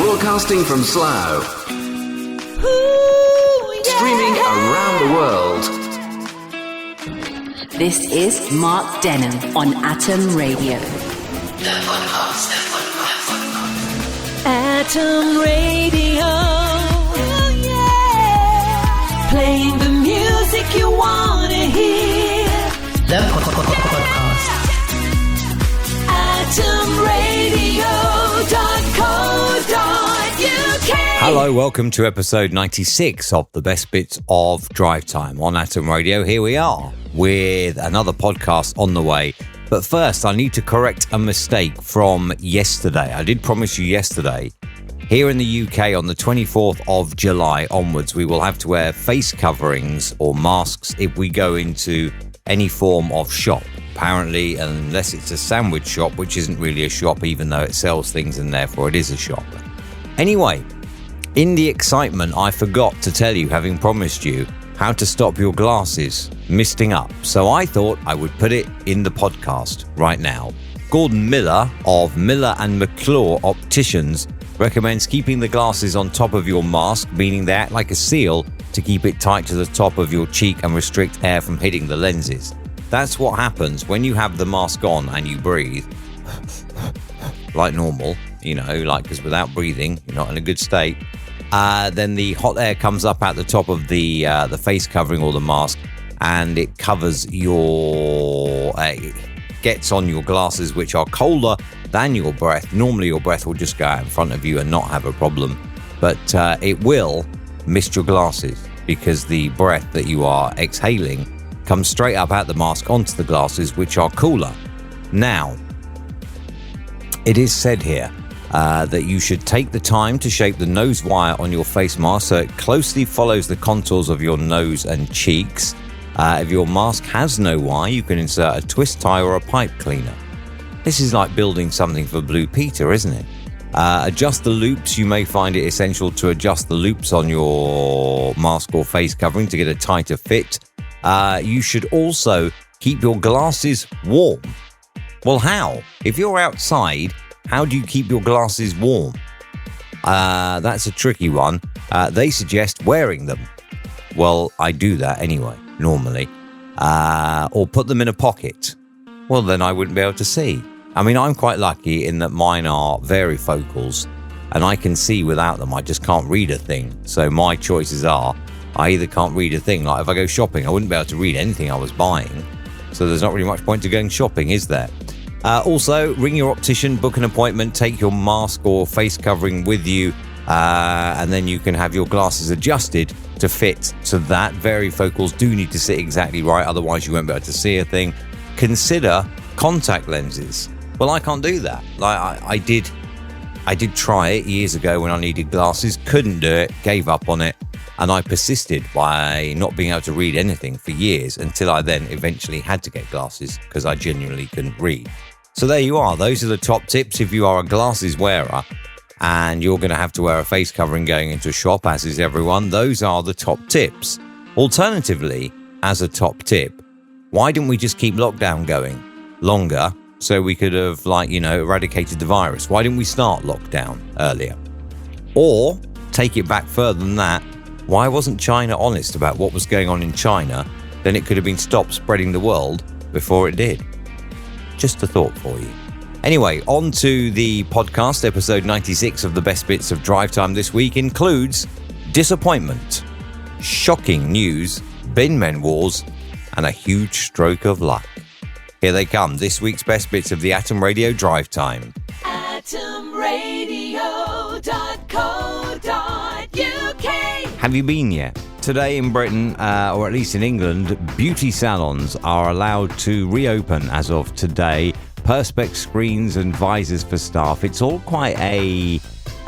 Broadcasting from Slough. Streaming around the world. This is Mark Denholm on Atom Radio. The podcast. Atom Radio. Oh, yeah. Playing the music you want to hear. The podcast. AtomRadio.co.uk. Hello, welcome to episode 96 of the best bits of Drive Time on Atom Radio. Here we are with another podcast on the way. But first, I need to correct a mistake from yesterday. I did promise you yesterday. Here in the UK on the 24th of July onwards, we will have to wear face coverings or masks if we go into any form of shop. Apparently, unless it's a sandwich shop, which isn't really a shop, even though it sells things and therefore it is a shop. Anyway, in the excitement, I forgot to tell you, having promised you, how to stop your glasses misting up. So I thought I would put it in the podcast right now. Gordon Miller of Miller and McClure Opticians recommends keeping the glasses on top of your mask, meaning they act like a seal to keep it tight to the top of your cheek and restrict air from hitting the lenses. That's what happens when you have the mask on and you breathe like normal, because without breathing, you're not in a good state. Then the hot air comes up at the top of the face covering or the mask, and it covers gets on your glasses, which are colder than your breath. Normally your breath will just go out in front of you and not have a problem, but it will mist your glasses because the breath that you are exhaling comes straight up at the mask onto the glasses, which are cooler. Now, it is said here that you should take the time to shape the nose wire on your face mask so it closely follows the contours of your nose and cheeks. If your mask has no wire, you can insert a twist tie or a pipe cleaner. This is like building something for Blue Peter, isn't it? Adjust the loops. You may find it essential to adjust the loops on your mask or face covering to get a tighter fit. You should also keep your glasses warm. Well, how? If you're outside, how do you keep your glasses warm? That's a tricky one. They suggest wearing them. Well, I do that anyway, normally. Or put them in a pocket. Well, then I wouldn't be able to see. I mean, I'm quite lucky in that mine are varifocals and I can see without them. I just can't read a thing. So my choices are, I either can't read a thing. Like if I go shopping, I wouldn't be able to read anything I was buying. So there's not really much point to going shopping, is there? Also, ring your optician, book an appointment, take your mask or face covering with you, and then you can have your glasses adjusted to fit to that. Varifocals do need to sit exactly right, otherwise you won't be able to see a thing. Consider contact lenses. Well, I can't do that. I did try it years ago when I needed glasses, couldn't do it, gave up on it, and I persisted by not being able to read anything for years until I then eventually had to get glasses because I genuinely couldn't read. So there you are. Those are the top tips if you are a glasses wearer and you're going to have to wear a face covering going into a shop, as is everyone. Those are the top tips. Alternatively, as a top tip, why didn't we just keep lockdown going longer so we could have, eradicated the virus? Why didn't we start lockdown earlier? Or, take it back further than that, why wasn't China honest about what was going on in China? Then it could have been stopped spreading the world before it did. Just a thought for you. Anyway, on to the podcast. Episode 96 of the best bits of Drive Time this week includes disappointment, shocking news, bin men wars, and a huge stroke of luck. Here they come, this week's best bits of the Atom Radio Drive Time. AtomRadio.co.uk. Have you been yet? Today in Britain, or at least in England, beauty salons are allowed to reopen as of today. Perspex screens and visors for staff. It's all quite a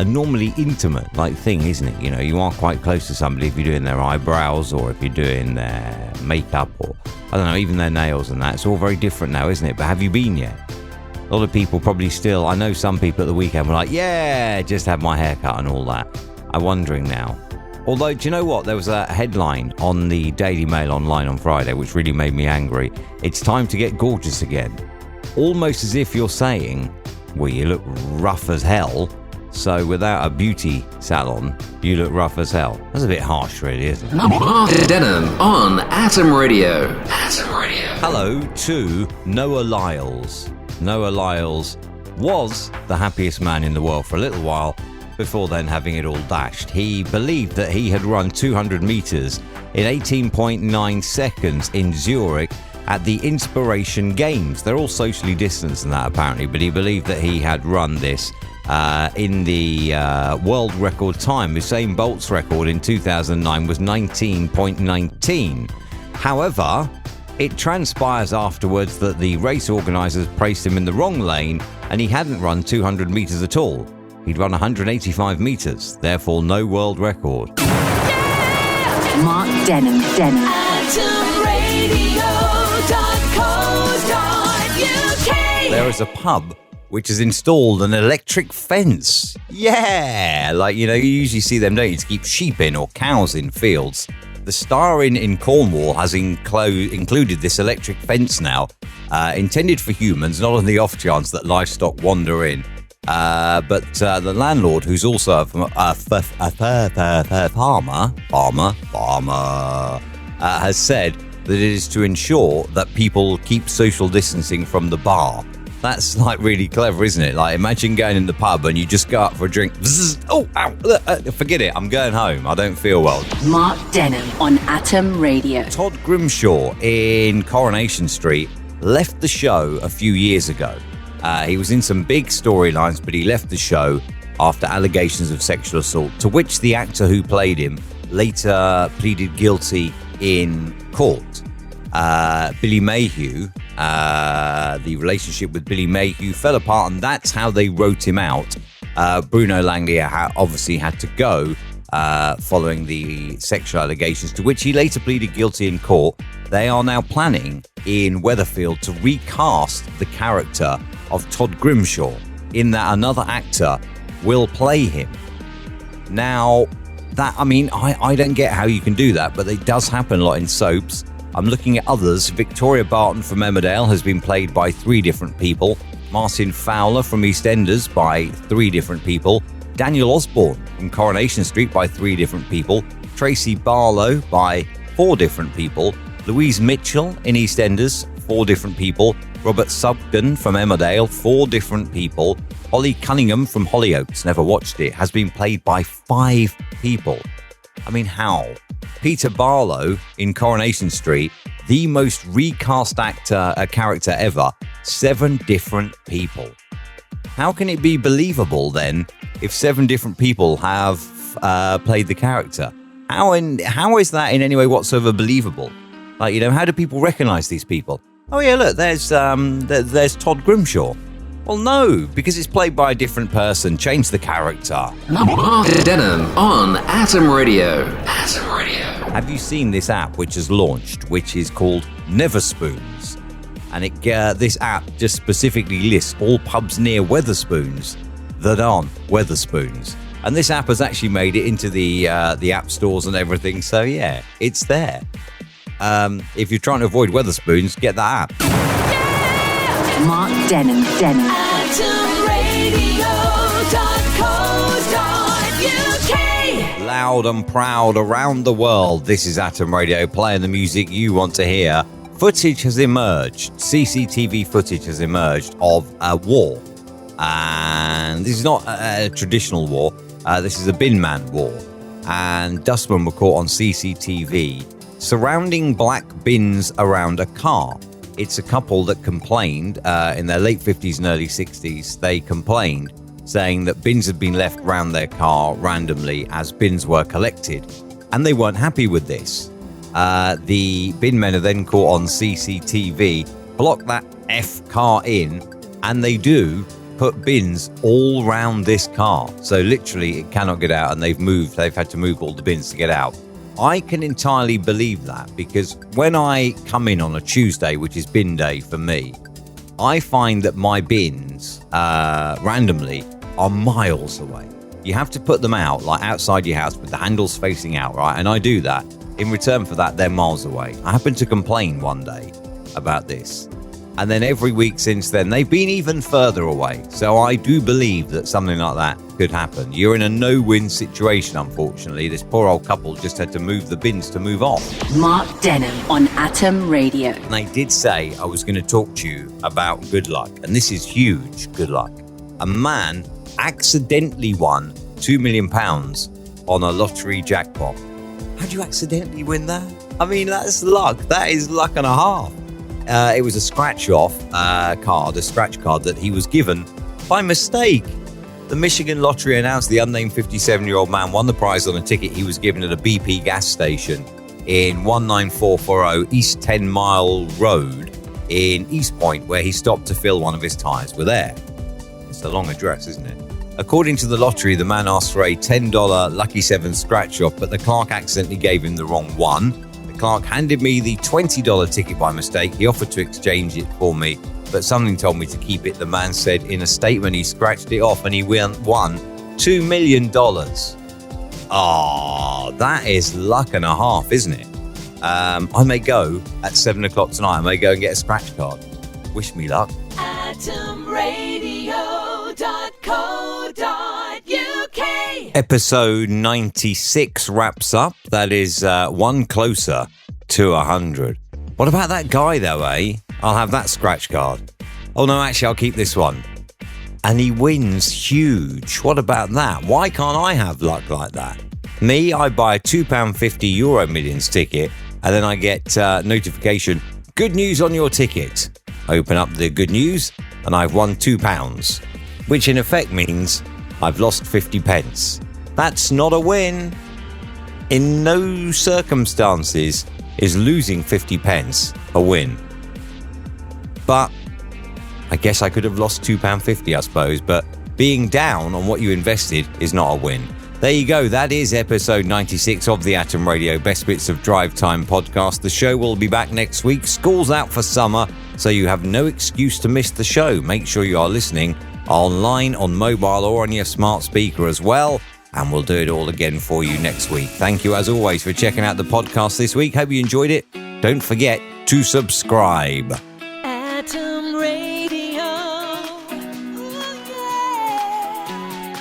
normally intimate thing, isn't it? You are quite close to somebody if you're doing their eyebrows or if you're doing their makeup or, I don't know, even their nails and that. It's all very different now, isn't it? But have you been yet? A lot of people probably still, I know some people at the weekend were like, yeah, just had my hair cut and all that. I'm wondering now. Although, do you know what? There was a headline on the Daily Mail online on Friday which really made me angry. It's time to get gorgeous again. Almost as if you're saying, well, you look rough as hell, So without a beauty salon, you look rough as hell. That's a bit harsh, really, isn't it? Mark Denham on Atom Radio. Atom Radio. Hello to Noah Lyles. Noah Lyles was the happiest man in the world for a little while, before then having it all dashed. He believed that he had run 200 metres in 18.9 seconds in Zurich at the Inspiration Games. They're all socially distanced and that, apparently, but he believed that he had run this in the world record time. Usain Bolt's record in 2009 was 19.19. However, it transpires afterwards that the race organisers placed him in the wrong lane and he hadn't run 200 metres at all. He'd run 185 metres, therefore no world record. Mark Denham. AtomRadio.co.uk. There is a pub which has installed an electric fence. Yeah, like, you usually see them, don't you, to keep sheep in or cows in fields. The Star Inn in Cornwall has included this electric fence now, intended for humans, not on the off chance that livestock wander in. But the landlord, who's also a farmer, has said that it is to ensure that people keep social distancing from the bar. That's like really clever, isn't it? Like, imagine going in the pub and you just go out for a drink. Oh, ow, forget it. I'm going home. I don't feel well. Mark Denham on Atom Radio. Todd Grimshaw in Coronation Street left the show a few years ago. He was in some big storylines, but he left the show after allegations of sexual assault, to which the actor who played him later pleaded guilty in court. Billy Mayhew, the relationship with Billy Mayhew fell apart, and that's how they wrote him out. Bruno Langley obviously had to go following the sexual allegations, to which he later pleaded guilty in court. They are now planning in Weatherfield to recast the character of Todd Grimshaw, in that another actor will play him. Now, I don't get how you can do that, but it does happen a lot in soaps. I'm looking at others. Victoria Barton from Emmerdale has been played by 3 different people. Martin Fowler from EastEnders by 3 different people. Daniel Osborne from Coronation Street by 3 different people. Tracy Barlow by 4 different people. Louise Mitchell in EastEnders, 4 different people. Robert Sugden from Emmerdale, 4 different people. Holly Cunningham from Hollyoaks, never watched it, has been played by 5 people. I mean, how? Peter Barlow in Coronation Street, the most recast character ever, 7 different people. How can it be believable then if 7 different people have played the character? How is that in any way whatsoever believable? Like, how do people recognise these people? Oh yeah, look, there's Todd Grimshaw. Well, no, because it's played by a different person. Change the character. Mark Denham on Atom Radio. Atom Radio. Have you seen this app which has launched, which is called Neverspoons? And this app just specifically lists all pubs near Wetherspoons that aren't Wetherspoons. And this app has actually made it into the app stores and everything. So yeah, it's there. If you're trying to avoid Wetherspoons, get that app. Mark Denham. AtomRadio.co.uk. Loud and proud around the world, this is Atom Radio, playing the music you want to hear. Footage has emerged, CCTV footage has emerged of a war. And this is not a traditional war, this is a bin man war. And dustmen were caught on CCTV surrounding black bins around a car. It's a couple that complained in their late 50s and early 60s. They complained, saying that bins had been left around their car randomly as bins were collected. And they weren't happy with this. The bin men are then caught on CCTV, block that F car in, and they do put bins all round this car. So literally it cannot get out, and they've had to move all the bins to get out. I can entirely believe that, because when I come in on a Tuesday, which is bin day for me, I find that my bins randomly are miles away. You have to put them out, like outside your house with the handles facing out, right? And I do that. In return for that, they're miles away. I happened to complain one day about this. And then every week since then, they've been even further away. So I do believe that something like that could happen. You're in a no-win situation, unfortunately. This poor old couple just had to move the bins to move off. Mark Denham on Atom Radio. And I did say I was going to talk to you about good luck. And this is huge good luck. A man accidentally won £2 million on a lottery jackpot. How do you accidentally win that? I mean, that's luck. That is luck and a half. It was a scratch-off card, a scratch card that he was given by mistake. The Michigan Lottery announced the unnamed 57-year-old man won the prize on a ticket he was given at a BP gas station in 19440 East 10 Mile Road in East Point, where he stopped to fill one of his tyres with air. It's a long address, isn't it? According to the lottery, the man asked for a $10 Lucky 7 scratch-off, but the clerk accidentally gave him the wrong one. Clark handed me the $20 ticket by mistake. He offered to exchange it for me, but something told me to keep it. The man said in a statement he scratched it off and he won $2 million. Oh, that is luck and a half, isn't it? I may go at 7 o'clock tonight. I may go and get a scratch card. Wish me luck. AtomRadio.co.uk. Episode 96 wraps up. That is one closer to 100. What about that guy, though, eh? I'll have that scratch card. Oh, no, actually, I'll keep this one. And he wins huge. What about that? Why can't I have luck like that? Me, I buy a £2.50 Euro Millions ticket, and then I get notification, good news on your ticket. Open up the good news, and I've won £2, which in effect means I've lost 50 pence. That's not a win. In no circumstances is losing 50 pence a win. But I guess I could have lost £2.50, I suppose, but being down on what you invested is not a win. There you go. That is episode 96 of the Atom Radio Best Bits of Drive Time podcast. The show will be back next week. School's out for summer, so you have no excuse to miss the show. Make sure you are listening online, on mobile, or on your smart speaker as well. And we'll do it all again for you next week. Thank you, as always, for checking out the podcast this week. Hope you enjoyed it. Don't forget to subscribe. Atom Radio. Ooh, yeah.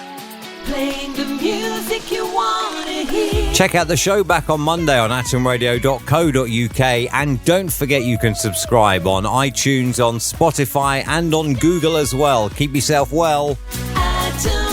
Playing the music you want to hear. Check out the show back on Monday on atomradio.co.uk. And don't forget you can subscribe on iTunes, on Spotify, and on Google as well. Keep yourself well. Atom